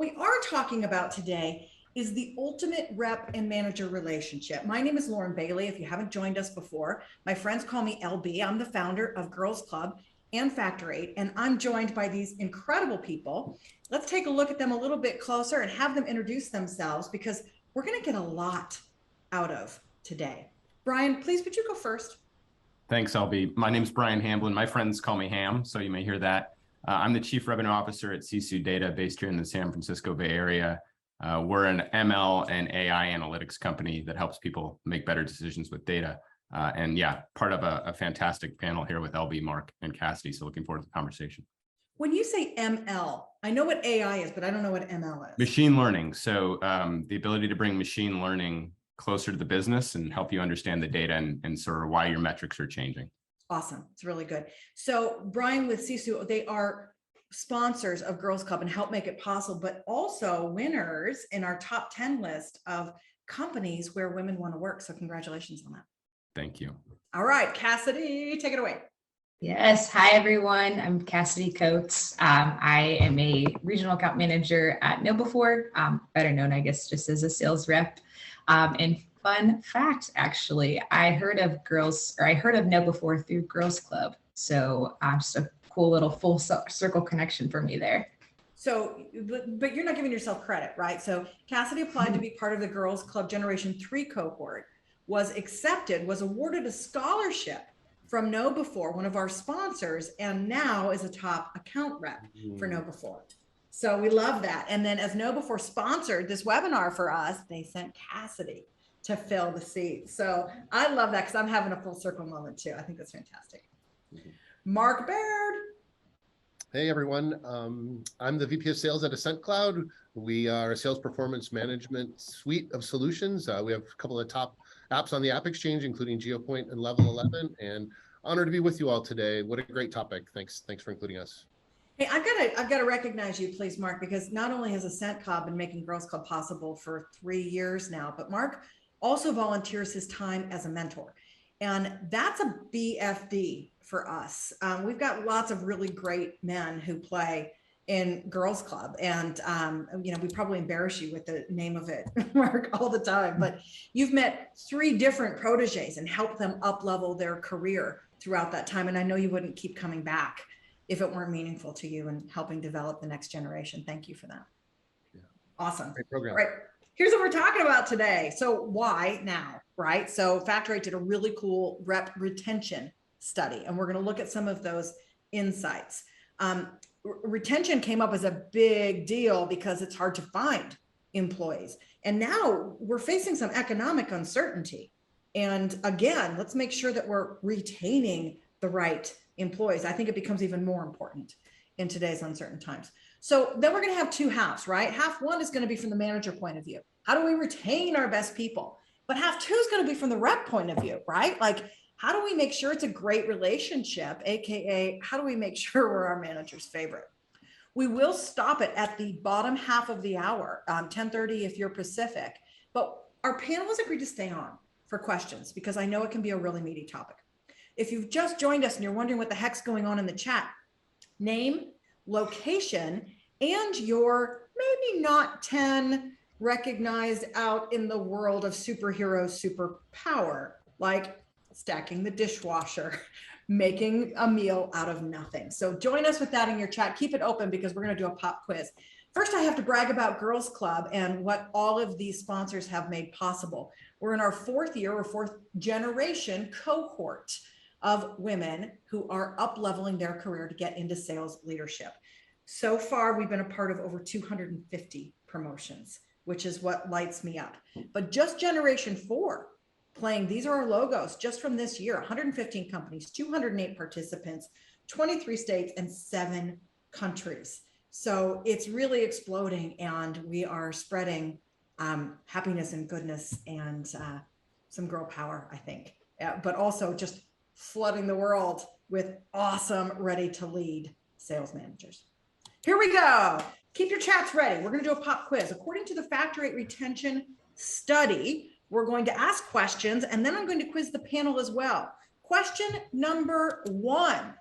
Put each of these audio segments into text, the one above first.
we are talking about today is the ultimate rep and manager relationship. My name is Lauren Bailey. If you haven't joined us before, my friends call me LB. I'm the founder of Girls Club and Factor 8, and I'm joined by these incredible people. Let's take a look at them a little bit closer and have them introduce themselves, because we're going to get a lot out of today. Brian, please, would you go first? Thanks, LB. My name's Brian Hamblin. My friends call me Ham, so you may hear that. I'm the Chief Revenue Officer at Sisu Data, based here in the San Francisco Bay Area. We're an ML and AI analytics company that helps people make better decisions with data. And yeah, part of a fantastic panel here with LB, Mark, and Cassidy. So looking forward to the conversation. When you say ML, I know what AI is, but I don't know what ML is. Machine learning. So the ability to bring machine learning closer to the business and help you understand the data and sort of why your metrics are changing. Awesome. It's really good. So Brian with Sisu, they are sponsors of Girls Club and help make it possible, but also winners in our top 10 list of companies where women want to work. So congratulations on that. Thank you. All right, Cassidy, take it away. Yes. Hi, everyone. I'm Cassidy Coates. I am a regional account manager at KnowBe4, better known, I guess, just as a sales rep. And fun fact, actually, I heard of KnowBe4 through Girls Club. So just a cool little full circle connection for me there. So, but you're not giving yourself credit, right? So Cassidy applied to be part of the Girls Club Generation 3 cohort, was accepted, was awarded a scholarship from KnowBe4, one of our sponsors, and now is a top account rep for KnowBe4. So we love that. And then as KnowBe4 sponsored this webinar for us, they sent Cassidy to fill the seat. So I love that because I'm having a full circle moment too. I think that's fantastic. Mark Baird. Hey everyone, I'm the VP of Sales at Ascent Cloud. We are a sales performance management suite of solutions. We have a couple of top apps on the App Exchange, including GeoPoint and Level 11, and honored to be with you all today. What a great topic. Thanks for including us. Hey, I've got to recognize you, please, Mark, because not only has Ascent Club been making Girls Club possible for 3 years now, but Mark also volunteers his time as a mentor. And that's a BFD for us. We've got lots of really great men who play in Girls Club. And, we probably embarrass you with the name of it, Mark, all the time. But you've met 3 different proteges and helped them up-level their career throughout that time. And I know you wouldn't keep coming back if it weren't meaningful to you and helping develop the next generation. Thank you for that. Yeah. Awesome. Great program. Right. Here's what we're talking about today. So why now, right? So Factor 8 did a really cool rep retention study, and we're going to look at some of those insights. Retention came up as a big deal because it's hard to find employees. And now we're facing some economic uncertainty. And again, let's make sure that we're retaining the right employees. I think it becomes even more important in today's uncertain times. So then we're going to have 2 halves, right? Half 1 is going to be from the manager point of view. How do we retain our best people? But half 2 is going to be from the rep point of view, right? Like, how do we make sure it's a great relationship? AKA, how do we make sure we're our manager's favorite? We will stop it at the bottom half of the hour, 10:30 if you're Pacific. But our panel has agreed to stay on for questions because I know it can be a really meaty topic. If you've just joined us and you're wondering what the heck's going on in the chat, name, location, and your maybe not 10 recognized out in the world of superhero superpower, like stacking the dishwasher, making a meal out of nothing. So join us with that in your chat. Keep it open because we're going to do a pop quiz. First, I have to brag about Girls Club and what all of these sponsors have made possible. We're in our 4th year or 4th generation cohort of women who are up-leveling their career to get into sales leadership. So far, we've been a part of over 250 promotions, which is what lights me up. But just generation 4 playing, these are our logos just from this year, 115 companies, 208 participants, 23 states, and 7 countries. So it's really exploding, and we are spreading happiness and goodness and some girl power, I think, but also just flooding the world with awesome, ready to lead sales managers. Here we go. Keep your chats ready. We're going to do a pop quiz. According to the Factor 8 retention study, we're going to ask questions, and then I'm going to quiz the panel as well. Question number 1.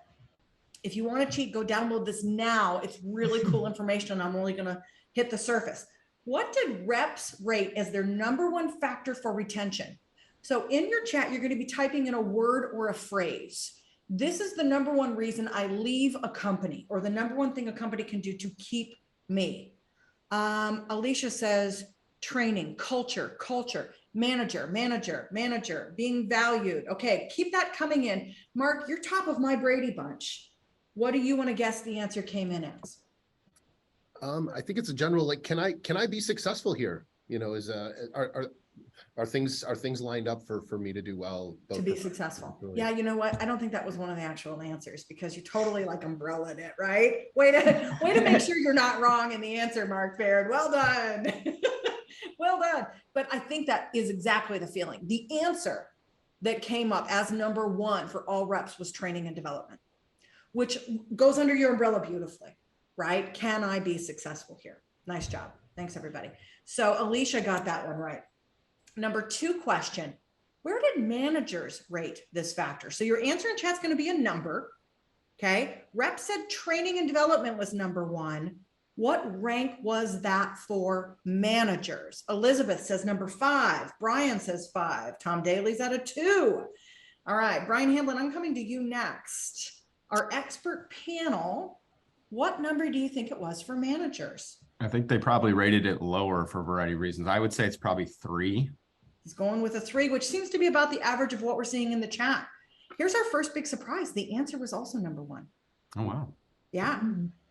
If you want to cheat, go download this now. It's really cool information. I'm only going to hit the surface. What did reps rate as their #1 factor for retention? So in your chat, you're going to be typing in a word or a phrase. This is the #1 reason I leave a company, or the #1 thing a company can do to keep me. Alicia says training, culture, manager, being valued. Okay, keep that coming in. Mark, you're top of my Brady Bunch. What do you want to guess the answer came in as? I think it's a general, like, can I be successful here? You know, are things lined up for me to do well? To be successful. Yeah, you know what? I don't think that was one of the actual answers, because you totally like umbrellaed it, right? Way to make sure you're not wrong in the answer, Mark Baird. Well done. Well done. But I think that is exactly the feeling. The answer that came up as #1 for all reps was training and development, which goes under your umbrella beautifully, right? Can I be successful here? Nice job. Thanks, everybody. So Alicia got that one right. #2 question, where did managers rate this factor? So your answer in chat's going to be a number. Okay. Rep said training and development was #1. What rank was that for managers? Elizabeth says #5. Brian says 5. Tom Daly's at a 2. All right, Brian Hamblin, I'm coming to you next. Our expert panel, what number do you think it was for managers? I think they probably rated it lower for a variety of reasons. I would say it's probably 3. He's going with a 3, which seems to be about the average of what we're seeing in the chat. Here's our first big surprise. The answer was also #1. Oh, wow. Yeah.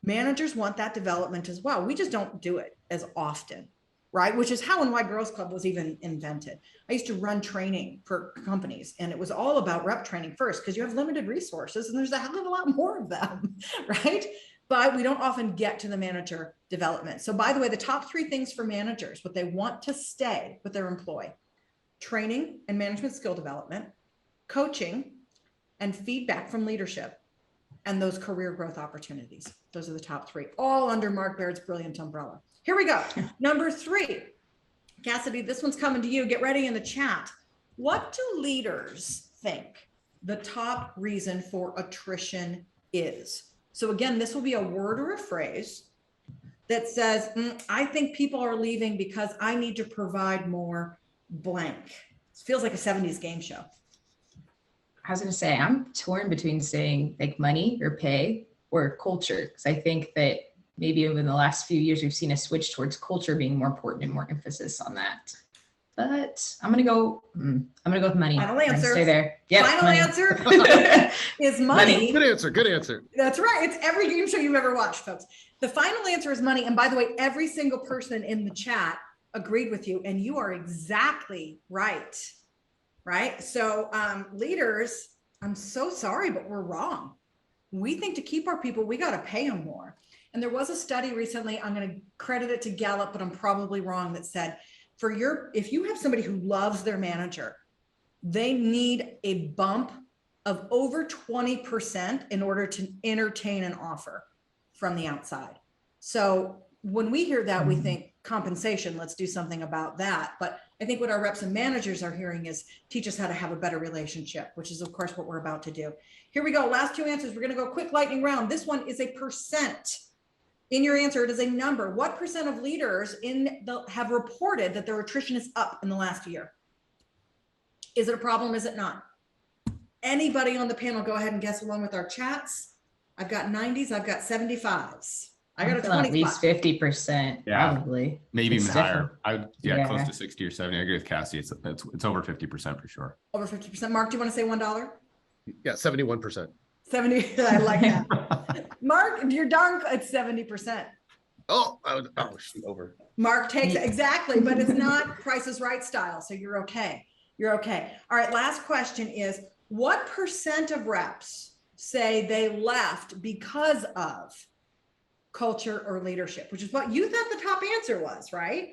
Managers want that development as well. We just don't do it as often, right? Which is how and why Girls Club was even invented. I used to run training for companies, and it was all about rep training first, because you have limited resources and there's a hell of a lot more of them, right? But we don't often get to the manager development. So by the way, the top 3 things for managers, what they want to stay with their employee: training and management skill development, coaching, and feedback from leadership, and those career growth opportunities. Those are the top 3, all under Mark Baird's brilliant umbrella. Here we go. #3, Cassidy, this one's coming to you. Get ready in the chat. What do leaders think the top reason for attrition is? So again, this will be a word or a phrase that says, I think people are leaving because I need to provide more blank. It feels like a 70s game show. I was going to say, I'm torn between saying like money or pay or culture, because I think that maybe over the last few years, we've seen a switch towards culture being more important and more emphasis on that. But I'm going to go with money. Final answer. Stay there. Yep, Final money. answer is money. Good answer. Good answer. That's right. It's every game show you've ever watched, folks. The final answer is money. And by the way, every single person in the chat agreed with you, and you are exactly right. Right? So leaders, I'm so sorry, but we're wrong. We think to keep our people, we got to pay them more. And there was a study recently, I'm going to credit it to Gallup, but I'm probably wrong, that said, if you have somebody who loves their manager, they need a bump of over 20% in order to entertain an offer from the outside. So when we hear that, we think compensation, let's do something about that. But I think what our reps and managers are hearing is teach us how to have a better relationship, which is of course what we're about to do. Here we go. Last 2 answers. We're going to go quick lightning round. This one is a percent. In your answer, it is a number. What percent of leaders have reported that their attrition is up in the last year? Is it a problem? Is it not? Anybody on the panel, go ahead and guess along with our chats. I've got 90s. I've got 75s. I got a 25. At least 50%, Yeah. Probably. Maybe even It's higher. different. Close to 60 or 70. I agree with Cassie. It's over 50% for sure. Over 50%. Mark, do you want to say $1? Yeah, 71%. 70. I like that. Mark, you're darn, it's 70%. Shoot, over. Mark takes it exactly, but it's not Price is Right style. So you're okay. You're okay. All right. Last question is, what percent of reps say they left because of culture or leadership, which is what you thought the top answer was, right?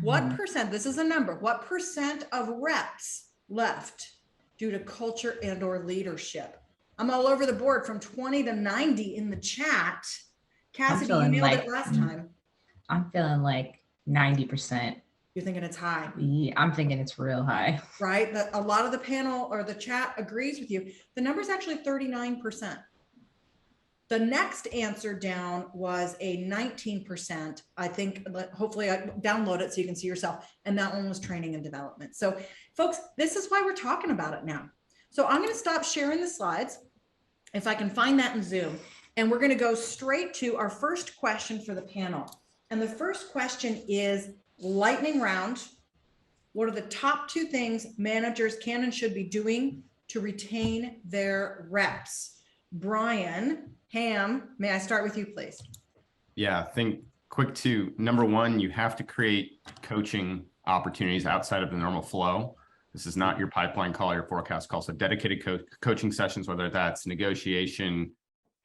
What percent, this is a number, what percent of reps left due to culture and or leadership? I'm all over the board from 20 to 90 in the chat. Cassidy, you nailed it last time. I'm feeling like 90%. You're thinking it's high. Yeah, I'm thinking it's real high. Right? A lot of the panel or the chat agrees with you. The number is actually 39%. The next answer down was a 19%. I think, hopefully I download it so you can see yourself. And that one was training and development. So folks, this is why we're talking about it now. So I'm going to stop sharing the slides, if I can find that in Zoom. And we're going to go straight to our first question for the panel. And the first question is lightning round. What are the top 2 things managers can and should be doing to retain their reps? Brian, Ham, may I start with you, please? Yeah, I think quick 2. Number 1, you have to create coaching opportunities outside of the normal flow. This is not your pipeline call, your forecast call. So dedicated coaching sessions, whether that's negotiation,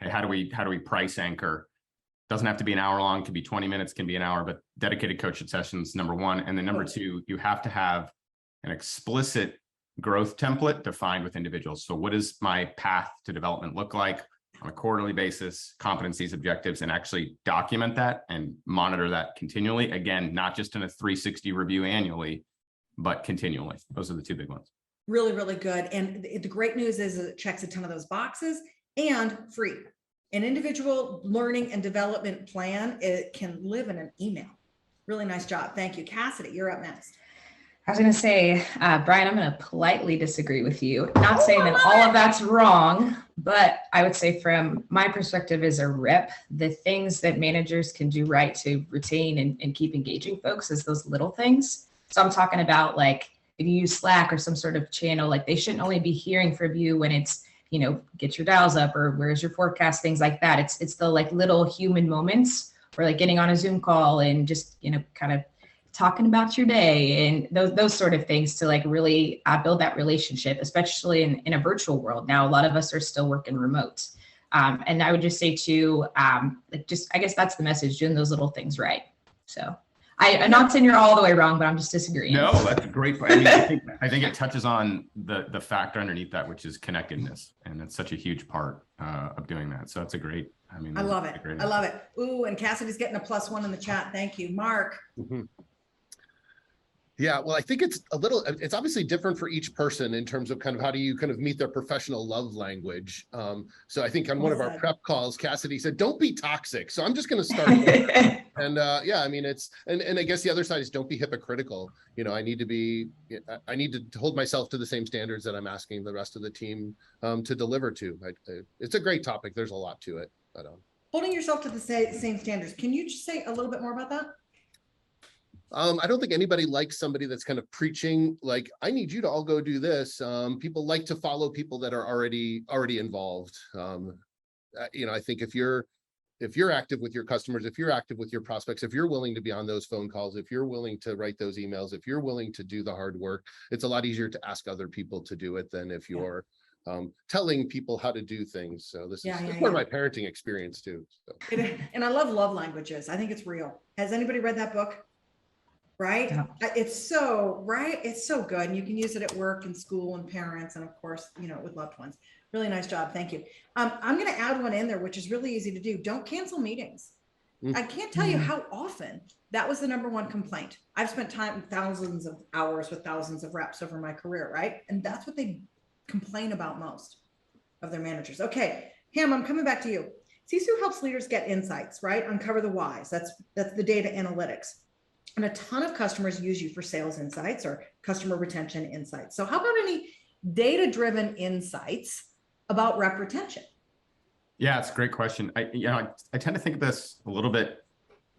hey, how do we price anchor? Doesn't have to be an hour long, could be 20 minutes, can be an hour, but dedicated coaching sessions, number 1. And then number 2, you have to have an explicit growth template defined with individuals. So what does my path to development look like on a quarterly basis, competencies, objectives, and actually document that and monitor that continually. Again, not just in a 360 review annually, but continually. Those are the 2 big ones. Really, really good. And the great news is it checks a ton of those boxes and free. An individual learning and development plan, it can live in an email. Really nice job. Thank you. Cassidy, you're up next. I was going to say, Brian, I'm going to politely disagree with you. Not saying that all of that's wrong, but I would say from my perspective as a rep, the things that managers can do right to retain and keep engaging folks is those little things. So I'm talking about, like, if you use Slack or some sort of channel, like, they shouldn't only be hearing from you when it's, you know, get your dials up or where's your forecast, things like that. It's the like little human moments, or like getting on a Zoom call and just, you know, kind of talking about your day and those sort of things to like really build that relationship, especially in a virtual world. Now, a lot of us are still working remote. And I would just say too, like, just, I guess that's the message, doing those little things right. So I'm not saying you're all the way wrong, but I'm just disagreeing. No, that's a great point. I mean, I think it touches on the factor underneath that, which is connectedness. And it's such a huge part of doing that. So it's a great, I mean, I love it. I love it. Ooh, and Cassidy's getting a +1 in the chat. Thank you. Mark. Mm-hmm. Yeah, well, I think it's it's obviously different for each person in terms of kind of how do you kind of meet their professional love language. So I think on one of our prep calls, Cassidy said, don't be toxic. So I'm just going to start. And yeah, I mean, and I guess the other side is don't be hypocritical. You know, I need to hold myself to the same standards that I'm asking the rest of the team to deliver to. It's a great topic. There's a lot to it. But, holding yourself to the same standards. Can you just say a little bit more about that? I don't think anybody likes somebody that's kind of preaching, like, I need you to all go do this. People like to follow people that are already involved. You know, I think if you're active with your customers, if you're active with your prospects, if you're willing to be on those phone calls, if you're willing to write those emails, if you're willing to do the hard work, it's a lot easier to ask other people to do it than if you're telling people how to do things. So this is part of my parenting experience too. So. And I love languages. I think it's real. Has anybody read that book? Right? Yeah. It's so good. And you can use it at work and school and parents, and of course, you know, with loved ones. Really nice job. Thank you. I'm going to add one in there, which is really easy to do. Don't cancel meetings. I can't tell you how often that was the #1 complaint. I've spent thousands of hours with thousands of reps over my career, right? And that's what they complain about most of their managers. Okay, Ham, I'm coming back to you. Sisu helps leaders get insights, right? Uncover the whys. That's the data analytics. And a ton of customers use you for sales insights or customer retention insights. So how about any data-driven insights about rep retention? Yeah, it's a great question. I tend to think of this a little bit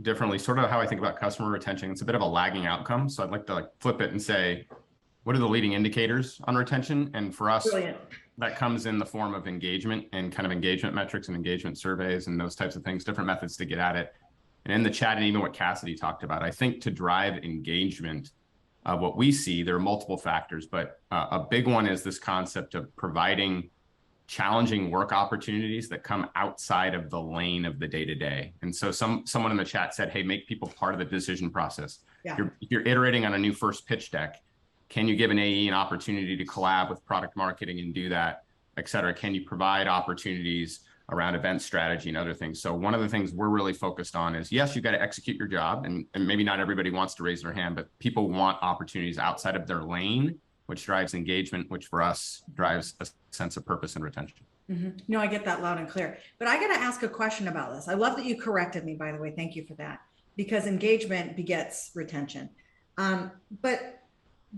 differently, sort of how I think about customer retention. It's a bit of a lagging outcome. So I'd like to flip it and say, what are the leading indicators on retention? And for us, that comes in the form of engagement and kind of engagement metrics and engagement surveys and those types of things, different methods to get at it. And in the chat, and even what Cassidy talked about, I think to drive engagement, what we see, there are multiple factors, but a big one is this concept of providing challenging work opportunities that come outside of the lane of the day-to-day. And so someone in the chat said, hey, make people part of the decision process. Yeah. You're iterating on a new first pitch deck. Can you give an AE an opportunity to collab with product marketing and do that, et cetera? Can you provide opportunities around event strategy and other things? So one of the things we're really focused on is, yes, you've got to execute your job, and maybe not everybody wants to raise their hand, but people want opportunities outside of their lane, which drives engagement, which for us drives a sense of purpose and retention. No, I get that loud and clear, but I got to ask a question about this. I love that you corrected me, by the way. Thank you for that, because engagement begets retention. But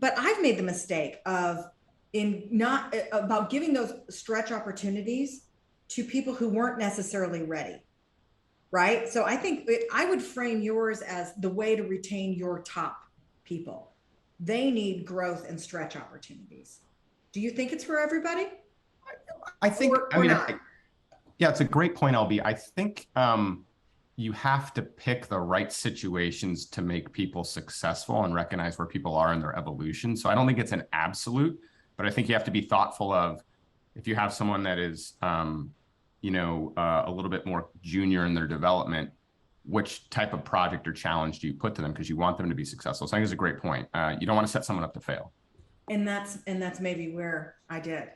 I've made the mistake of not about giving those stretch opportunities to people who weren't necessarily ready. Right. So I think I would frame yours as the way to retain your top people. They need growth and stretch opportunities. Do you think it's for everybody? I think, not? Yeah, it's a great point, LB. I think you have to pick the right situations to make people successful and recognize where people are in their evolution. So I don't think it's an absolute, but I think you have to be thoughtful of, if you have someone that is, a little bit more junior in their development, which type of project or challenge do you put to them, because you want them to be successful. So I think it's a great point. You don't want to set someone up to fail. And that's maybe where I did.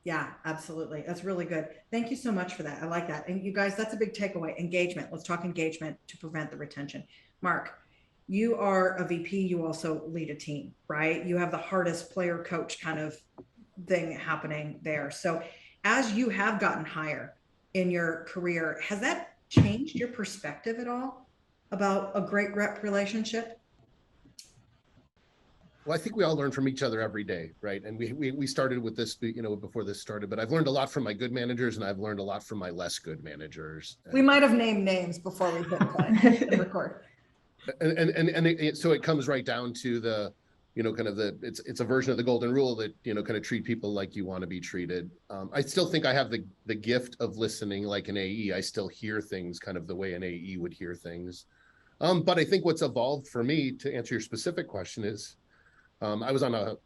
Yeah, absolutely. That's really good. Thank you so much for that. I like that. And you guys, that's a big takeaway. Engagement. Let's talk engagement to prevent the retention. Mark, you are a VP. You also lead a team, right? You have the hardest player coach kind of thing happening there. So as you have gotten higher in your career, has that changed your perspective at all about a great rep relationship? Well, I think we all learn from each other every day, right? And we started with this, before this started, but I've learned a lot from my good managers, and I've learned a lot from my less good managers. We might have named names before we hit play and record. So it comes right down to the, it's a version of the golden rule that, kind of treat people like you want to be treated. I still think I have the gift of listening like an AE. I still hear things kind of the way an AE would hear things. But I think what's evolved for me, to answer your specific question, is I was on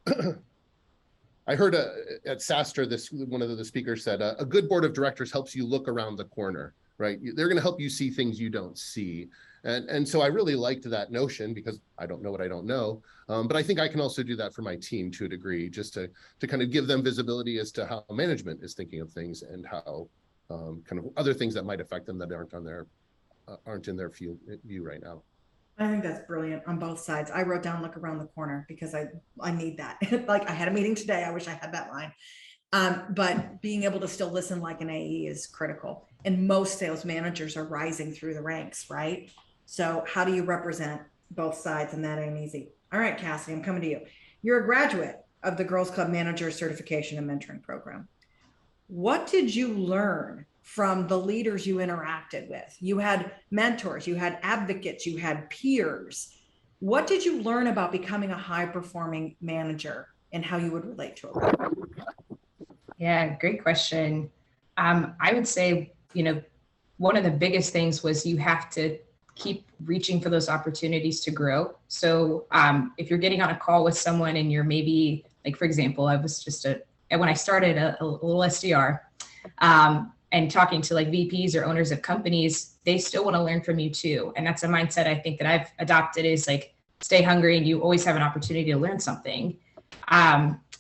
I heard at SaaStr, one of the speakers said, a good board of directors helps you look around the corner, right? They're going to help you see things you don't see. And so I really liked that notion, because I don't know what I don't know. But I think I can also do that for my team to a degree, just to kind of give them visibility as to how management is thinking of things, and how kind of other things that might affect them that aren't in their view right now. I think that's brilliant on both sides. I wrote down look around the corner because I need that. Like, I had a meeting today. I wish I had that line. But being able to still listen like an AE is critical. And most sales managers are rising through the ranks, right? So how do you represent both sides? And that ain't easy. All right, Cassidy, I'm coming to you. You're a graduate of the Girls Club Manager Certification and Mentoring Program. What did you learn from the leaders you interacted with? You had mentors, you had advocates, you had peers. What did you learn about becoming a high-performing manager and how you would relate to it? Yeah, great question. I would say, one of the biggest things was you have to keep reaching for those opportunities to grow. So if you're getting on a call with someone and you're maybe, like, for example, I was just when I started a little SDR, and talking to like VPs or owners of companies, they still want to learn from you too. And that's a mindset I think that I've adopted, is like, stay hungry and you always have an opportunity to learn something.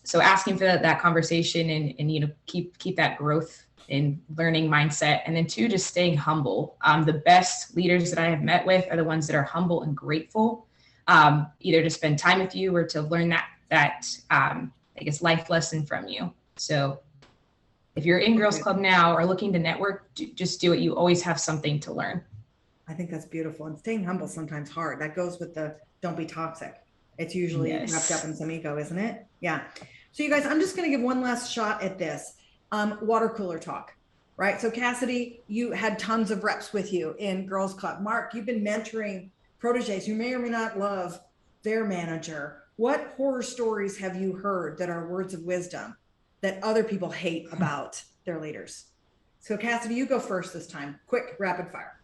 So asking for that conversation and keep that growth and learning mindset. And then two, just staying humble. The best leaders that I have met with are the ones that are humble and grateful, either to spend time with you or to learn that I guess life lesson from you. So if you're in Girls Club now or looking to network, just do it. You always have something to learn. I think that's beautiful. And staying humble sometimes hard. That goes with the don't be toxic. It's usually wrapped up in some ego, isn't it? Yeah. So you guys, I'm just going to give one last shot at this. Water cooler talk, right? So Cassidy, you had tons of reps with you in Girls Club. Mark, you've been mentoring proteges who may or may not love their manager. What horror stories have you heard that are words of wisdom that other people hate about their leaders? So Cassidy, you go first this time. Quick, rapid fire.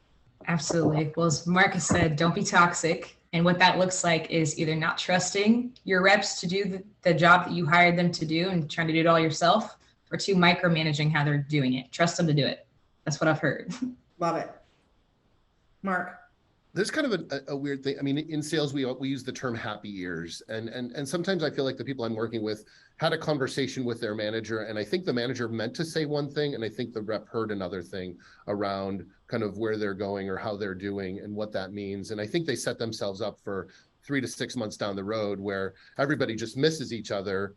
Absolutely. Well, as Marcus said, don't be toxic. And what that looks like is either not trusting your reps to do the job that you hired them to do and trying to do it all yourself, or two, micromanaging how they're doing it. Trust them to do it. That's what I've heard. Love it. Mark. There's kind of a weird thing. I mean, in sales, we use the term happy ears. And sometimes I feel like the people I'm working with had a conversation with their manager, and I think the manager meant to say one thing, and I think the rep heard another thing around kind of where they're going or how they're doing and what that means. And I think they set themselves up for 3 to 6 months down the road where everybody just misses each other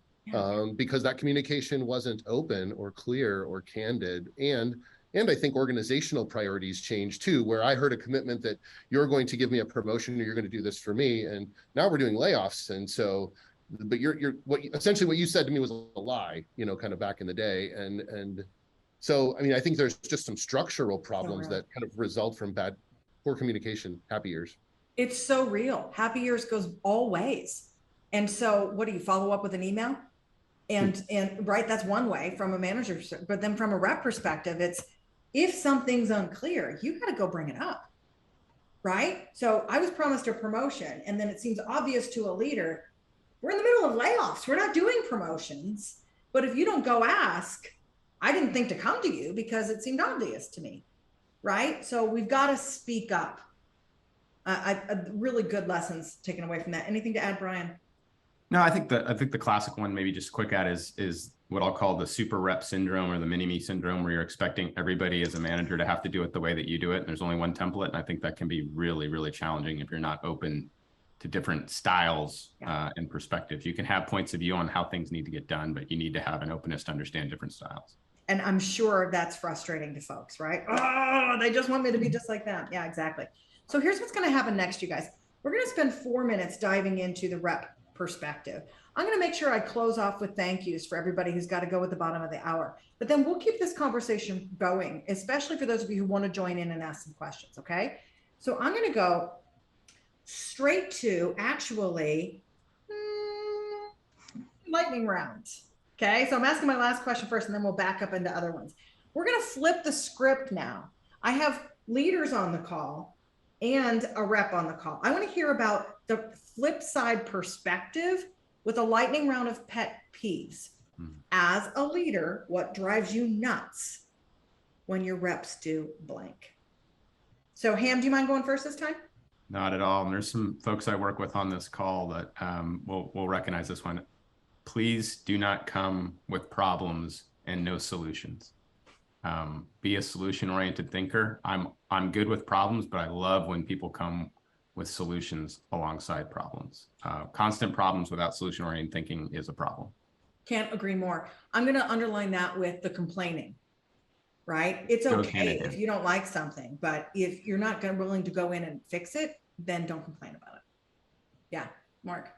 because that communication wasn't open or clear or candid. And I think organizational priorities change too, where I heard a commitment that you're going to give me a promotion or you're going to do this for me. And now we're doing layoffs. And so, but essentially what you said to me was a lie, kind of back in the day. And so, I mean, I think there's just some structural problems that kind of result from poor communication. Happy years. It's so real. Happy years goes all ways. And so what do you follow up with an email? And right, that's one way from a manager, but then from a rep perspective, it's if something's unclear, you got to go bring it up. Right. So I was promised a promotion and then it seems obvious to a leader, we're in the middle of layoffs. We're not doing promotions. But if you don't go ask, I didn't think to come to you because it seemed obvious to me. Right. So we've got to speak up. Really good lessons taken away from that. Anything to add, Brian? No, I think the classic one, maybe just quick at is what I'll call the super rep syndrome or the mini me syndrome, where you're expecting everybody as a manager to have to do it the way that you do it. And there's only one template. And I think that can be really, really challenging if you're not open to different styles and perspectives. You can have points of view on how things need to get done, but you need to have an openness to understand different styles. And I'm sure that's frustrating to folks, right? Oh, they just want me to be just like them. Yeah, exactly. So here's what's going to happen next, you guys. We're going to spend 4 minutes diving into the rep perspective. I'm going to make sure I close off with thank yous for everybody who's got to go at the bottom of the hour. But then we'll keep this conversation going, especially for those of you who want to join in and ask some questions, okay? So I'm going to go straight to actually lightning round. Okay, so I'm asking my last question first, and then we'll back up into other ones. We're going to flip the script now. I have leaders on the call and a rep on the call. I want to hear about the flip side perspective with a lightning round of pet peeves. As a leader, what drives you nuts when your reps do blank? So Ham, do you mind going first this time? Not at all. And there's some folks I work with on this call that will recognize this one. Please do not come with problems and no solutions. Be a solution-oriented thinker. I'm good with problems, but I love when people come with solutions alongside problems. Constant problems without solution-oriented thinking is a problem. Can't agree more. I'm going to underline that with the complaining, right? It's okay if you don't like something, but if you're not willing to go in and fix it, then don't complain about it. Yeah, Mark.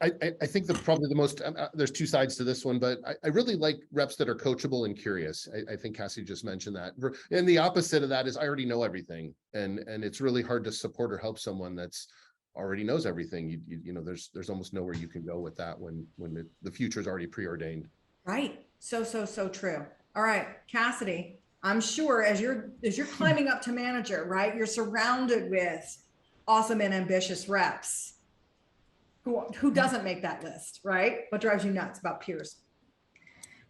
I think probably the most, there's two sides to this one, but I really like reps that are coachable and curious. I think Cassie just mentioned that. And the opposite of that is I already know everything. And it's really hard to support or help someone that's already knows everything. You know, there's almost nowhere you can go with that when the future is already preordained. Right. So true. All right, Cassidy, I'm sure as you're climbing up to manager, right, you're surrounded with awesome and ambitious reps. Who doesn't make that list, right? What drives you nuts about peers?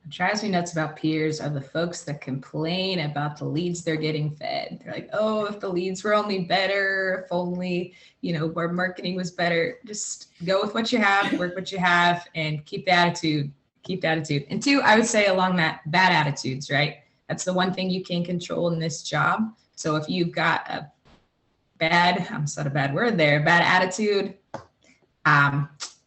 What drives me nuts about peers are the folks that complain about the leads they're getting fed. They're like, oh, if the leads were only better, if only, our marketing was better. Just go with what you have, work what you have, and keep the attitude. And two, I would say along that, bad attitudes, right? That's the one thing you can control in this job. So if you've got a bad attitude,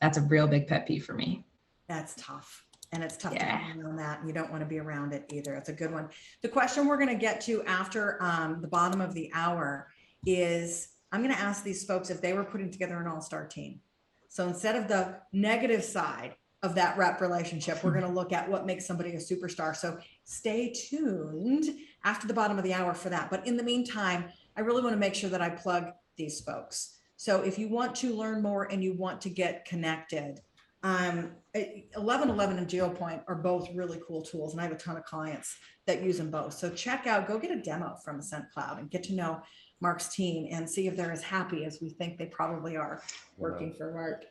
that's a real big pet peeve for me. That's tough. And it's tough to comment on that. And you don't want to be around it either. It's a good one. The question we're going to get to after the bottom of the hour is, I'm going to ask these folks if they were putting together an all-star team. So instead of the negative side of that rep relationship, we're going to look at what makes somebody a superstar. So stay tuned after the bottom of the hour for that. But in the meantime, I really want to make sure that I plug these folks. So if you want to learn more and you want to get connected, 1111 and GeoPoint are both really cool tools. And I have a ton of clients that use them both. So go get a demo from Ascent Cloud and get to know Mark's team and see if they're as happy as we think they probably are working for Mark.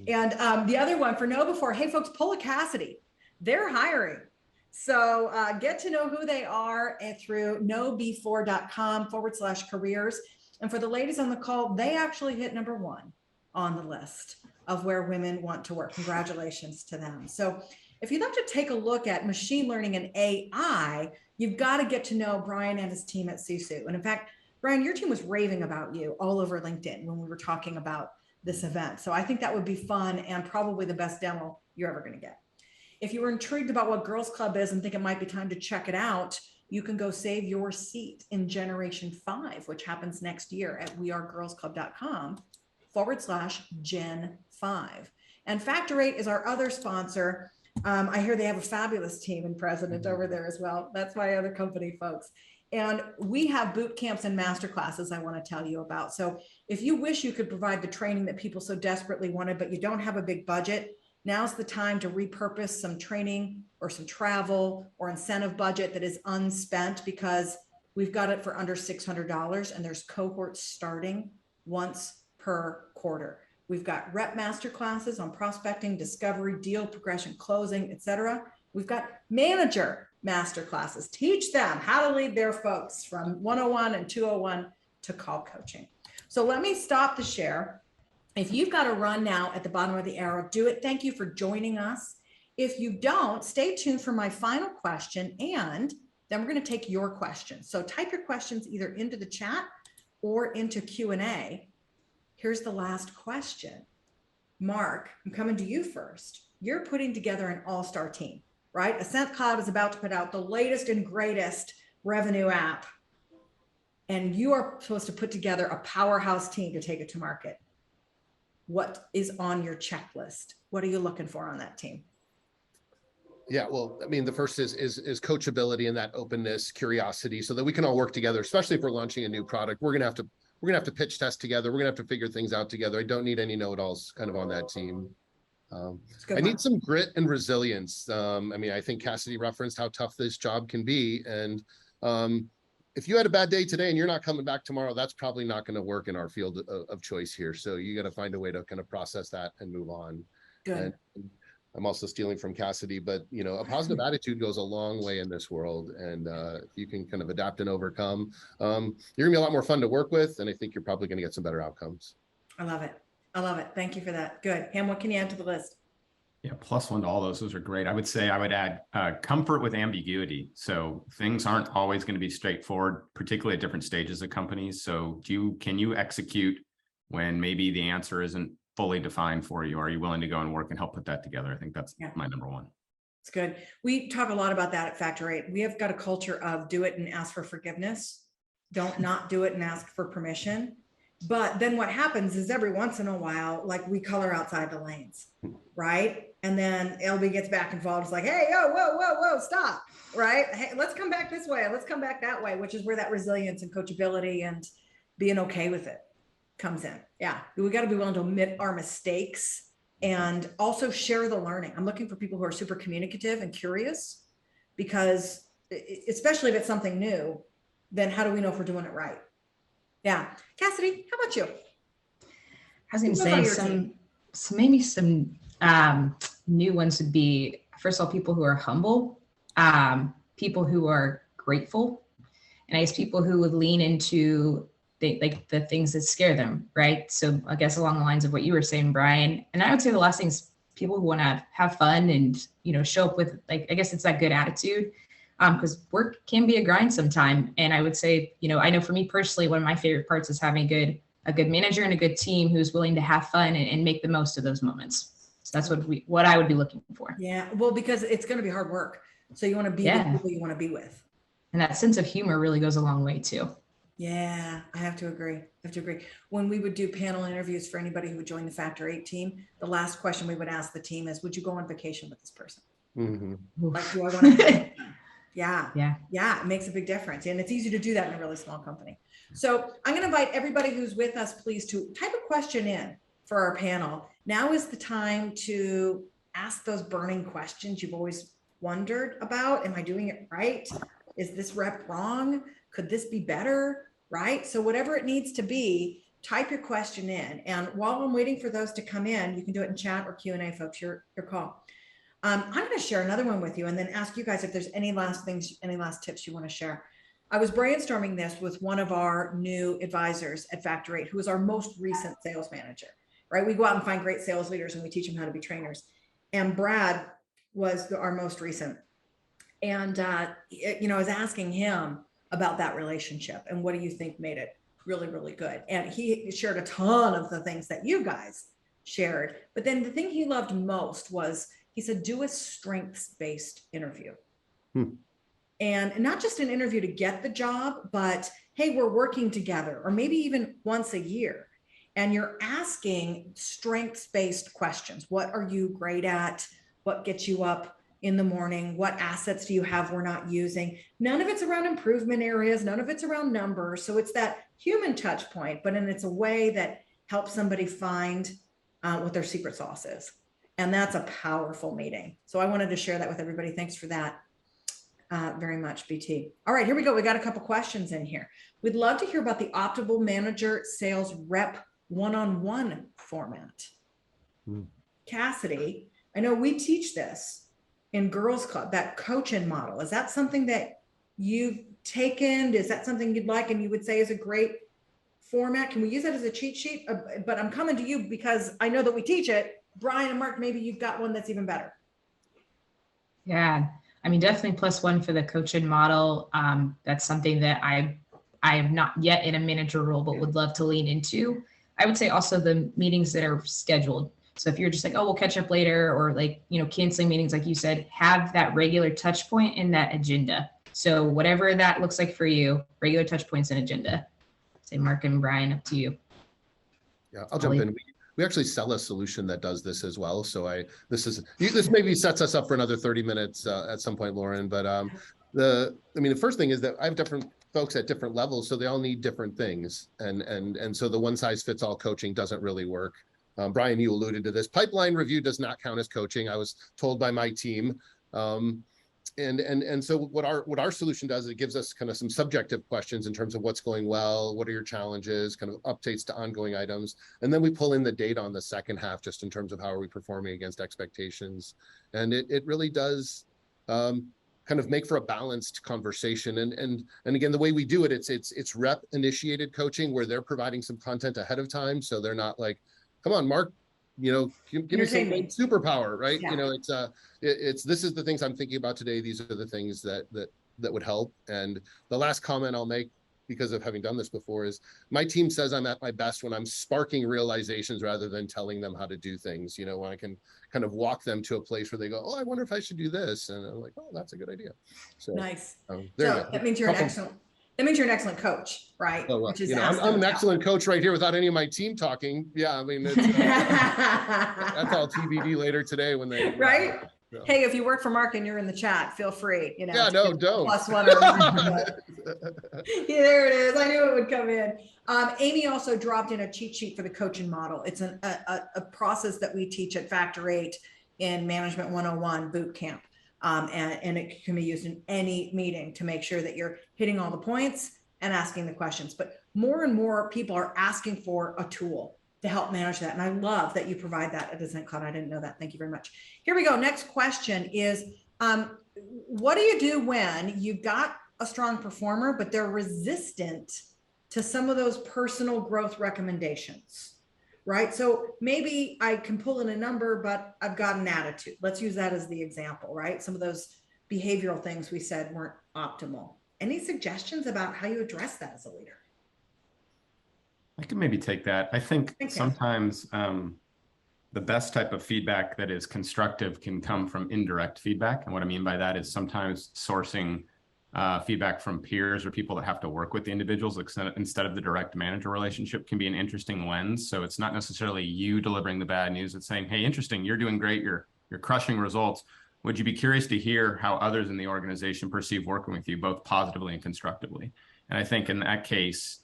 And the other one for KnowBe4, hey folks, pull a Cassidy. They're hiring. So get to know who they are through knowbe4.com/careers. And for the ladies on the call, they actually hit number 1 on the list of where women want to work. Congratulations to them. So if you'd like to take a look at machine learning and AI, you've got to get to know Brian and his team at Sisu. And in fact, Brian, your team was raving about you all over LinkedIn when we were talking about this event. So I think that would be fun and probably the best demo you're ever going to get. If you were intrigued about what Girls Club is and think it might be time to check it out, you can go save your seat in Generation 5, which happens next year at wearegirlsclub.com/Gen 5. And Factor 8 is our other sponsor. I hear they have a fabulous team and president over there as well. That's my other company, folks. And we have boot camps and masterclasses I want to tell you about. So if you wish you could provide the training that people so desperately wanted, but you don't have a big budget, now's the time to repurpose some training or some travel or incentive budget that is unspent, because we've got it for under $600 and there's cohorts starting once per quarter. We've got rep master classes on prospecting, discovery, deal progression, closing, etc. We've got manager master classes. Teach them how to lead their folks from 101 and 201 to call coaching. So let me stop the share. If you've got to run now at the bottom of the arrow, do it. Thank you for joining us. If you don't, stay tuned for my final question, and then we're going to take your questions. So type your questions either into the chat or into Q&A. Here's the last question. Mark, I'm coming to you first. You're putting together an all-star team, right? Ascent Cloud is about to put out the latest and greatest revenue app, and you are supposed to put together a powerhouse team to take it to market. What is on your checklist? What are you looking for on that team? Yeah, well, I mean, the first is coachability and that openness, curiosity, so that we can all work together, especially if we're launching a new product. We're gonna have to pitch test together. We're gonna have to figure things out together. I don't need any know-it-alls kind of on that team. I need some grit and resilience. I mean, I think Cassidy referenced how tough this job can be. And if you had a bad day today and you're not coming back tomorrow, that's probably not going to work in our field of choice here. So you got to find a way to kind of process that and move on. Good. And I'm also stealing from Cassidy, but you know, a positive attitude goes a long way in this world. And if you can kind of adapt and overcome, you're gonna be a lot more fun to work with. And I think you're probably going to get some better outcomes. I love it. I love it. Thank you for that. Good. Ham, what can you add to the list? Yeah, +1 to all those. Those are great. I would say I would add comfort with ambiguity. So things aren't always going to be straightforward, particularly at different stages of companies. So can you execute when maybe the answer isn't fully defined for you? Are you willing to go and work and help put that together? I think that's my number one. It's good. We talk a lot about that at Factor 8. We have got a culture of do it and ask for forgiveness. Don't not do it and ask for permission. But then what happens is every once in a while, like we color outside the lanes, right? And then LB gets back involved. It's like, hey, yo, whoa, stop, right? Hey, let's come back this way. Let's come back that way, which is where that resilience and coachability and being okay with it comes in. Yeah, we got to be willing to admit our mistakes and also share the learning. I'm looking for people who are super communicative and curious, because especially if it's something new, then how do we know if we're doing it right? Yeah. Cassidy, how about you? I was going to say maybe some new ones would be, first of all, people who are humble, people who are grateful, and I guess people who would lean into the things that scare them, right? So I guess along the lines of what you were saying, Brian, and I would say the last thing is people who want to have fun and, you know, show up with, like, I guess it's that good attitude. Because work can be a grind sometime. And I would say, you know, I know for me personally, one of my favorite parts is having a good manager and a good team who's willing to have fun and make the most of those moments. So that's what I would be looking for. Yeah, well, because it's going to be hard work. So you want to be with people you want to be with. And that sense of humor really goes a long way too. Yeah, I have to agree. When we would do panel interviews for anybody who would join the Factor 8 team, the last question we would ask the team is, would you go on vacation with this person? Mm-hmm. Like, do I want to? Yeah, it makes a big difference. And it's easy to do that in a really small company. So I'm going to invite everybody who's with us, please, to type a question in for our panel. Now is the time to ask those burning questions you've always wondered about. Am I doing it right? Is this rep wrong? Could this be better? Right? So whatever it needs to be, type your question in. And while I'm waiting for those to come in, you can do it in chat or Q&A, folks, your call. I'm going to share another one with you and then ask you guys if there's any last tips you want to share. I was brainstorming this with one of our new advisors at Factor 8, who is our most recent sales manager, right? We go out and find great sales leaders and we teach them how to be trainers. And Brad was our most recent. And, you know, I was asking him about that relationship and what do you think made it really, really good. And he shared a ton of the things that you guys shared. But then the thing he loved most was, he said, do a strengths-based interview. And not just an interview to get the job, but hey, we're working together, or maybe even once a year. And you're asking strengths-based questions. What are you great at? What gets you up in the morning? What assets do you have we're not using? None of it's around improvement areas. None of it's around numbers. So it's that human touch point, but it's a way that helps somebody find what their secret sauce is. And that's a powerful meeting. So I wanted to share that with everybody. Thanks for that very much, BT. All right, here we go. We got a couple questions in here. We'd love to hear about the optimal manager sales rep one-on-one format. Cassidy, I know we teach this in Girls Club, that coaching model. Is that something that you've taken? Is that something you'd like and you would say is a great format? Can we use that as a cheat sheet? But I'm coming to you because I know that we teach it. Brian and Mark, maybe you've got one that's even better. Yeah, I mean, definitely +1 for the coaching model. That's something that I am not yet in a manager role, but would love to lean into. I would say also the meetings that are scheduled. So if you're just like, oh, we'll catch up later, or like, canceling meetings, like you said, have that regular touch point in that agenda. So whatever that looks like for you, regular touch points and agenda. Say Mark and Brian, up to you. Yeah, I'll jump in. We actually sell a solution that does this as well. So this maybe sets us up for another 30 minutes at some point, Lauren. But the first thing is that I have different folks at different levels, so they all need different things. And so the one size fits all coaching doesn't really work. Brian, you alluded to this. Pipeline review does not count as coaching, I was told by my team. And so what our solution does is it gives us kind of some subjective questions in terms of what's going well, what are your challenges, kind of updates to ongoing items. And then we pull in the data on the second half, just in terms of how are we performing against expectations. And it really does kind of make for a balanced conversation. And again, the way we do it, it's rep initiated coaching where they're providing some content ahead of time. So they're not like, come on, Mark, give me some superpower, right? Yeah. This is the things I'm thinking about today. These are the things that would help. And the last comment I'll make, because of having done this before, is my team says I'm at my best when I'm sparking realizations rather than telling them how to do things. When I can kind of walk them to a place where they go, oh, I wonder if I should do this. And I'm like, oh, that's a good idea. So nice. That means you're an excellent coach, right? Oh, well, I'm an excellent coach right here without any of my team talking. Yeah, I mean, it's, that's all TBD later today when they right. Hey, if you work for Mark and you're in the chat, feel free. Yeah, no, don't. +1. Yeah, there it is. I knew it would come in. Amy also dropped in a cheat sheet for the coaching model. It's a process that we teach at Factor 8 in Management 101 boot camp. And it can be used in any meeting to make sure that you're hitting all the points and asking the questions. But more and more people are asking for a tool to help manage that. And I love that you provide that at Ascent Cloud. I didn't know that. Thank you very much. Here we go. Next question is, what do you do when you've got a strong performer, but they're resistant to some of those personal growth recommendations? Right? So maybe I can pull in a number, but I've got an attitude. Let's use that as the example, right? Some of those behavioral things we said weren't optimal. Any suggestions about how you address that as a leader? I can maybe take that. I think sometimes the best type of feedback that is constructive can come from indirect feedback. And what I mean by that is sometimes sourcing feedback from peers or people that have to work with the individuals instead of the direct manager relationship can be an interesting lens. So it's not necessarily you delivering the bad news. It's saying, hey, interesting, you're doing great. You're crushing results. Would you be curious to hear how others in the organization perceive working with you, both positively and constructively? And I think in that case,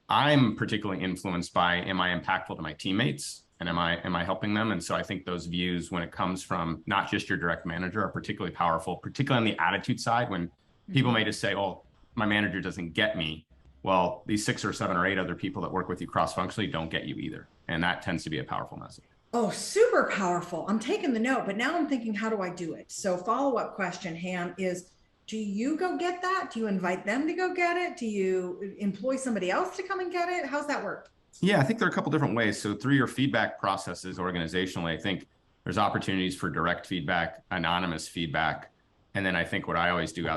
I'm particularly influenced by, am I impactful to my teammates? And am I helping them? And so I think those views, when it comes from not just your direct manager, are particularly powerful, particularly on the attitude side, when people may just say, oh, my manager doesn't get me. Well, these 6 or 7 or 8 other people that work with you cross-functionally don't get you either. And that tends to be a powerful message. Oh, super powerful. I'm taking the note, but now I'm thinking, how do I do it? So follow-up question, Ham, is do you go get that? Do you invite them to go get it? Do you employ somebody else to come and get it? How's that work? Yeah, I think there are a couple different ways. So through your feedback processes organizationally, I think there's opportunities for direct feedback, anonymous feedback. And then I think what I always do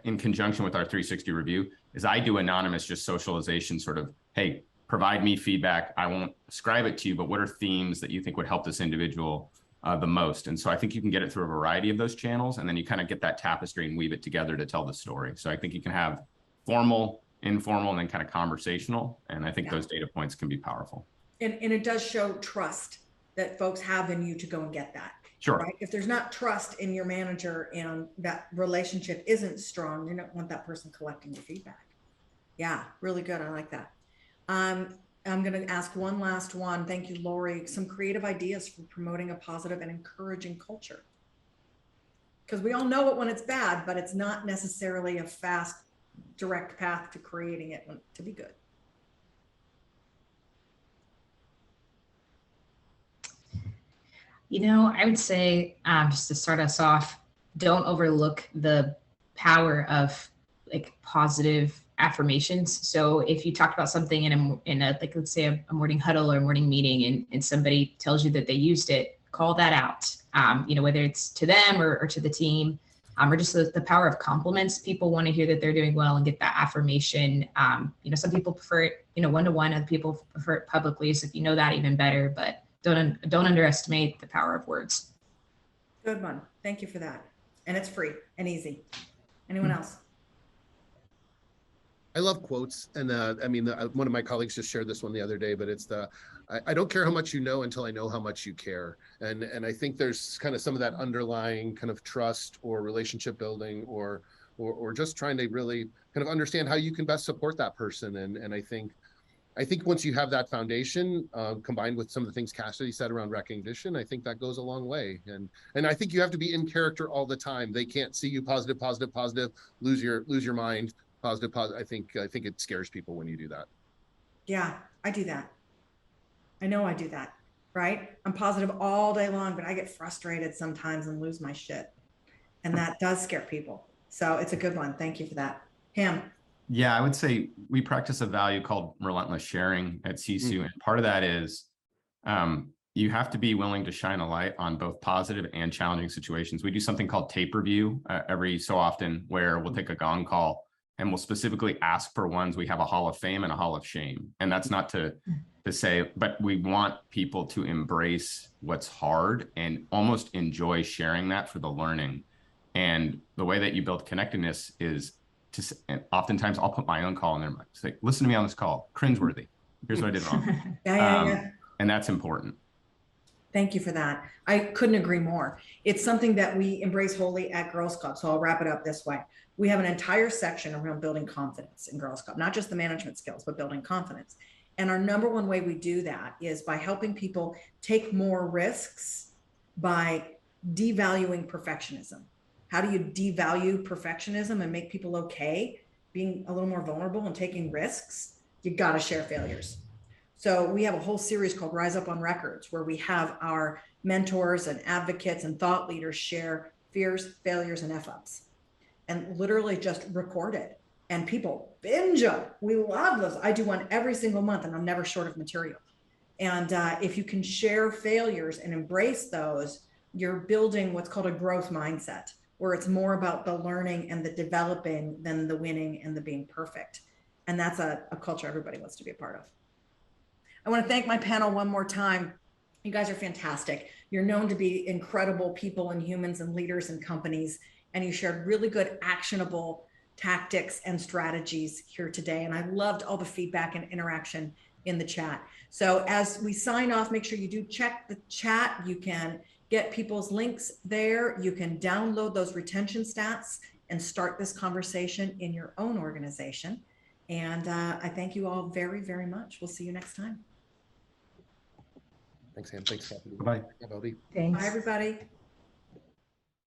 in conjunction with our 360 review is I do anonymous just socialization sort of, hey, provide me feedback. I won't ascribe it to you, but what are themes that you think would help this individual the most? And so I think you can get it through a variety of those channels, and then you kind of get that tapestry and weave it together to tell the story. So I think you can have formal, informal, and then kind of conversational. And I think those data points can be powerful. And it does show trust that folks have in you to go and get that. Sure. Right? If there's not trust in your manager and that relationship isn't strong, you don't want that person collecting your feedback. Yeah, really good. I like that. I'm going to ask one last one. Thank you, Lori. Some creative ideas for promoting a positive and encouraging culture. Because we all know it when it's bad, but it's not necessarily a fast, direct path to creating it to be good. You know, I would say, just to start us off, don't overlook the power of like positive affirmations. So if you talked about something in a like, let's say a morning huddle or a morning meeting, and somebody tells you that they used it, call that out. You know, whether it's to them or to the team, or just the power of compliments. People want to hear that they're doing well and get that affirmation. You know, some people prefer it, you know, one-to-one, other people prefer it publicly. So if you know that, even better, but don't underestimate the power of words. Good one. Thank you for that. And it's free and easy. Anyone else? I love quotes. And I mean, one of my colleagues just shared this one the other day, but it's I don't care how much you know until I know how much you care. And I think there's kind of some of that underlying kind of trust or relationship building or just trying to really kind of understand how you can best support that person. And I think once you have that foundation, combined with some of the things Cassidy said around recognition, I think that goes a long way. And I think you have to be in character all the time. They can't see you positive, lose your mind, positive. I think it scares people when you do that. Yeah, I do that. I know I do that, right? I'm positive all day long, but I get frustrated sometimes and lose my shit. And that does scare people. So it's a good one. Thank you for that. Ham. Yeah, I would say we practice a value called relentless sharing at CSU. And part of that is you have to be willing to shine a light on both positive and challenging situations. We do something called tape review every so often, where we'll take a gong call and we'll specifically ask for ones we have a hall of fame and a hall of shame. And that's not to say, but we want people to embrace what's hard and almost enjoy sharing that for the learning. And the way that you build connectedness is and oftentimes I'll put my own call in there. Say, listen to me on this call. Cringeworthy. Here's what I did wrong. Yeah. And that's important. Thank you for that. I couldn't agree more. It's something that we embrace wholly at Girls Club. So I'll wrap it up this way. We have an entire section around building confidence in Girls Club, not just the management skills, but building confidence. And our number one way we do that is by helping people take more risks by devaluing perfectionism. How do you devalue perfectionism and make people okay being a little more vulnerable and taking risks? You got to share failures. So we have a whole series called Rise Up on Records, where we have our mentors and advocates and thought leaders share fears, failures, and F-ups, and literally just record it. And people binge them. We love those. I do one every single month, and I'm never short of material. And if you can share failures and embrace those, you're building what's called a growth mindset, where it's more about the learning and the developing than the winning and the being perfect. And that's a culture everybody wants to be a part of. I want to thank my panel one more time. You guys are fantastic. You're known to be incredible people and humans and leaders and companies, and you shared really good actionable tactics and strategies here today. And I loved all the feedback and interaction in the chat. So as we sign off, make sure you do check the chat. You can get people's links there. You can download those retention stats and start this conversation in your own organization. And I thank you all very, very much. We'll see you next time. Thanks, Sam. Thanks, Kathy. Bye. Bye, Thanks. Bye, everybody.